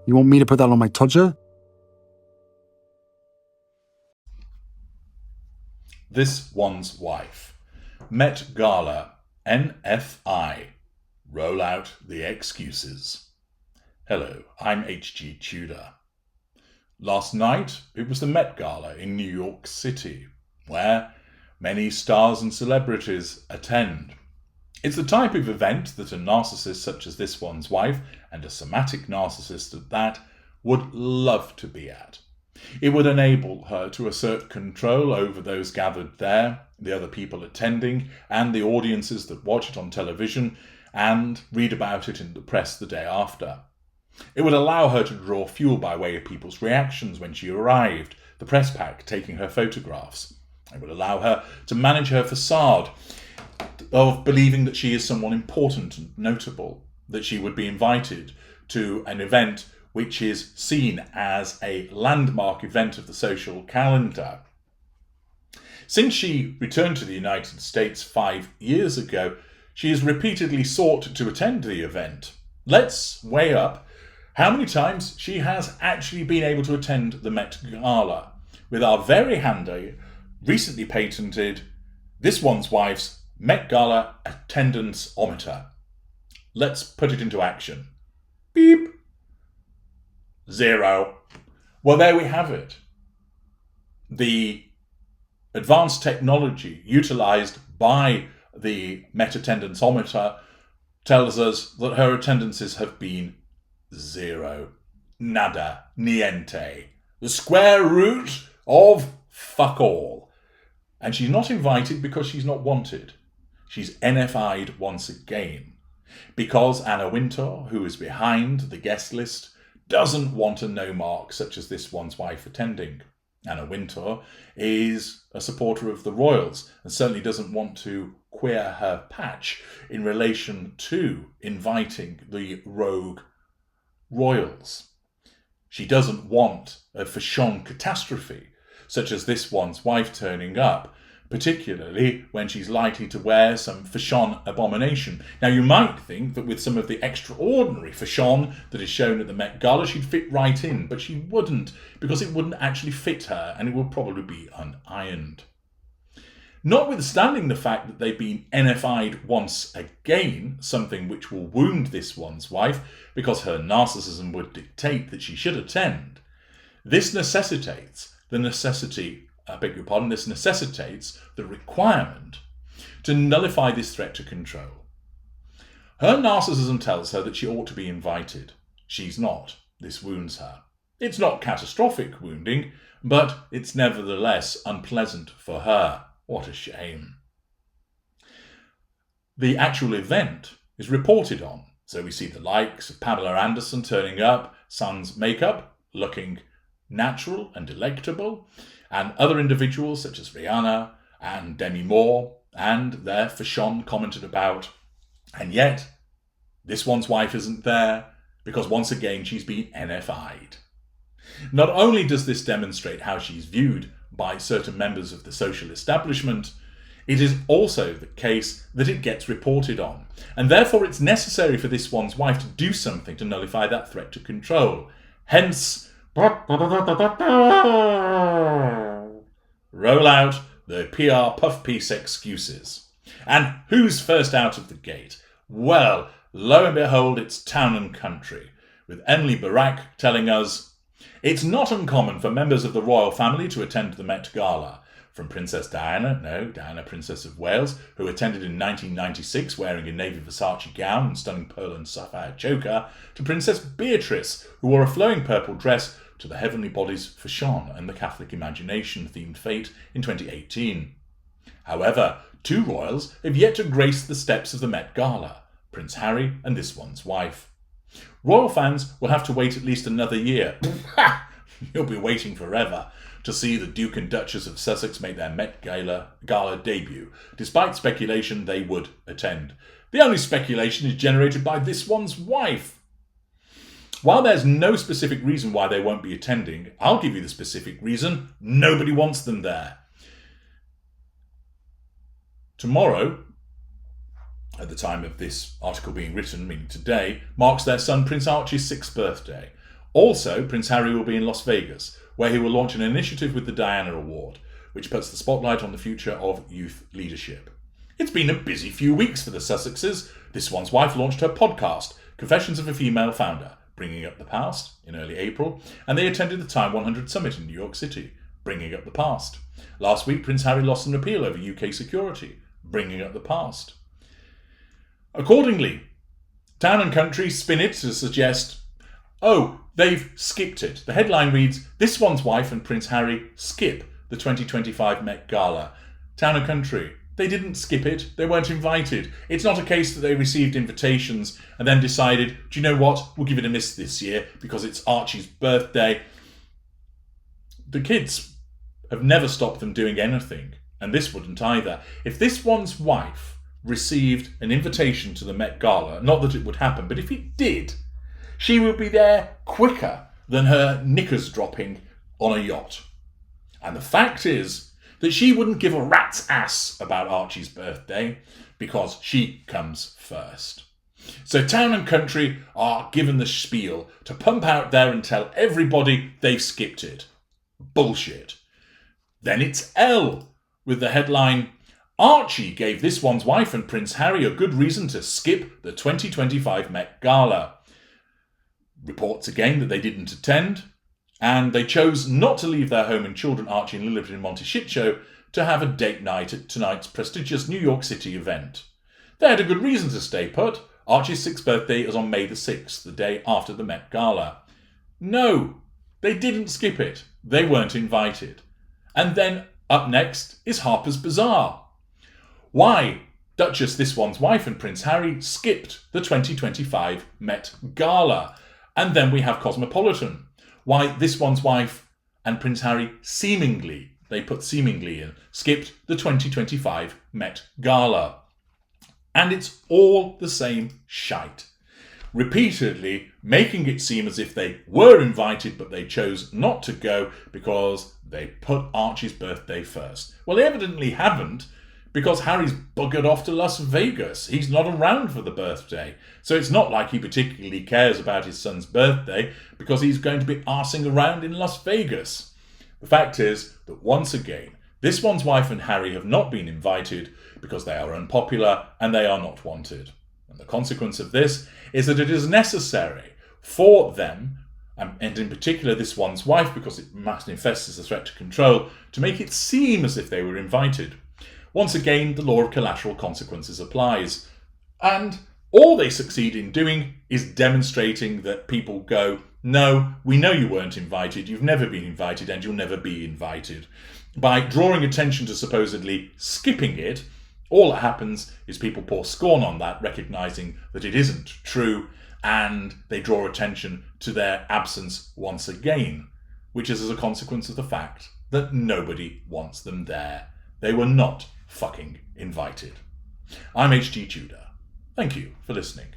You want me to put that on my todger? This One's Wife. Met Gala. NFI. Roll out the excuses. Hello, I'm H.G. Tudor. Last night, it was the Met Gala in New York City, where many stars and celebrities attend. It's the type of event that a narcissist such as this one's wife, and a somatic narcissist at that, would love to be at. It would enable her to assert control over those gathered there, the other people attending, and the audiences that watch it on television and read about it in the press the day after. It would allow her to draw fuel by way of people's reactions when she arrived, the press pack taking her photographs. It would allow her to manage her facade of believing that she is someone important and notable, that she would be invited to an event which is seen as a landmark event of the social calendar. Since she returned to the United States 5 years ago, she has repeatedly sought to attend the event. Let's weigh up how many times she has actually been able to attend the Met Gala with our very handy, recently patented, This One's Wife's Met Gala attendance-ometer. Let's put it into action. Beep. 0. Well, there we have it. The advanced technology utilised by the Met attendance-ometer tells us that her attendances have been 0. Nada. Niente. The square root of fuck all. And she's not invited because she's not wanted. She's NFI'd once again. Because Anna Wintour, who is behind the guest list, doesn't want a no-mark such as this one's wife attending. Anna Wintour is a supporter of the royals and certainly doesn't want to queer her patch in relation to inviting the rogue royals. She doesn't want a fashion catastrophe such as this one's wife turning up, particularly when she's likely to wear some fashion abomination. Now, you might think that with some of the extraordinary fashion that is shown at the Met Gala, she'd fit right in, but she wouldn't, because it wouldn't actually fit her, and it would probably be unironed. Notwithstanding the fact that they've been NFI'd once again, something which will wound this one's wife, because her narcissism would dictate that she should attend, this necessitates the requirement to nullify this threat to control. Her narcissism tells her that she ought to be invited. She's not. This wounds her. It's not catastrophic wounding, but it's nevertheless unpleasant for her. What a shame. The actual event is reported on, so we see the likes of Pamela Anderson turning up, sans makeup, looking natural and delectable, and other individuals such as Rihanna and Demi Moore and their fashion commented about. And yet, this one's wife isn't there because once again she's been NFI'd. Not only does this demonstrate how she's viewed by certain members of the social establishment, it is also the case that it gets reported on. And therefore it's necessary for this one's wife to do something to nullify that threat to control. Hence, roll out the PR puff piece excuses. And who's first out of the gate? Well, lo and behold, it's Town and Country, with Emily Barak telling us, it's not uncommon for members of the royal family to attend the Met Gala. From Princess Diana, Princess of Wales, who attended in 1996 wearing a navy Versace gown and stunning pearl and sapphire choker, to Princess Beatrice, who wore a flowing purple dress to the Heavenly Bodies Fashion and the Catholic Imagination themed fete in 2018. However, 2 royals have yet to grace the steps of the Met Gala, Prince Harry and this one's wife. Royal fans will have to wait at least another year. You'll be waiting forever to see the Duke and Duchess of Sussex make their Met Gala debut, despite speculation they would attend. The only speculation is generated by this one's wife. While there's no specific reason why they won't be attending, I'll give you the specific reason: nobody wants them there. Tomorrow, at the time of this article being written, meaning today, marks their son Prince Archie's 6th birthday. Also, Prince Harry will be in Las Vegas, where he will launch an initiative with the Diana Award, which puts the spotlight on the future of youth leadership. It's been a busy few weeks for the Sussexes. This one's wife launched her podcast, Confessions of a Female Founder, bringing up the past, in early April, and they attended the Time 100 Summit in New York City, bringing up the past. Last week, Prince Harry lost an appeal over UK security, bringing up the past. Accordingly, Town and Country spin it to suggest, oh, they've skipped it. The headline reads, This One's Wife and Prince Harry skip the 2025 Met Gala. Town and Country, they didn't skip it. They weren't invited. It's not a case that they received invitations and then decided, do you know what, we'll give it a miss this year because it's Archie's birthday. The kids have never stopped them doing anything, and this wouldn't either. If this one's wife received an invitation to the Met Gala, not that it would happen, but if it did, she would be there quicker than her knickers dropping on a yacht. And the fact is that she wouldn't give a rat's ass about Archie's birthday because she comes first. So Town and Country are given the spiel to pump out there and tell everybody they've skipped it. Bullshit. Then it's Elle with the headline, Archie gave this one's wife and Prince Harry a good reason to skip the 2025 Met Gala. Reports again that they didn't attend, and they chose not to leave their home in Children Archie and Lilibet in Montecito to have a date night at tonight's prestigious New York City event. They had a good reason to stay put. Archie's 6th birthday is on May the 6th, the day after the Met Gala. No, they didn't skip it. They weren't invited. And then up next is Harper's Bazaar. Why Duchess This One's Wife and Prince Harry skipped the 2025 Met Gala. And then we have Cosmopolitan. Why This One's Wife and Prince Harry seemingly, they put seemingly in, skipped the 2025 Met Gala. And it's all the same shite. Repeatedly making it seem as if they were invited but they chose not to go because they put Archie's birthday first. Well, they evidently haven't, because Harry's buggered off to Las Vegas. He's not around for the birthday. So it's not like he particularly cares about his son's birthday because he's going to be arsing around in Las Vegas. The fact is that once again, This One's Wife and Harry have not been invited because they are unpopular and they are not wanted. And the consequence of this is that it is necessary for them, and in particular This One's Wife, because it manifests as a threat to control, to make it seem as if they were invited. Once again, the law of collateral consequences applies. And all they succeed in doing is demonstrating that people go, no, we know you weren't invited, you've never been invited, and you'll never be invited. By drawing attention to supposedly skipping it, all that happens is people pour scorn on that, recognising that it isn't true, and they draw attention to their absence once again, which is as a consequence of the fact that nobody wants them there. They were not fucking invited. I'm H.G. Tudor. Thank you for listening.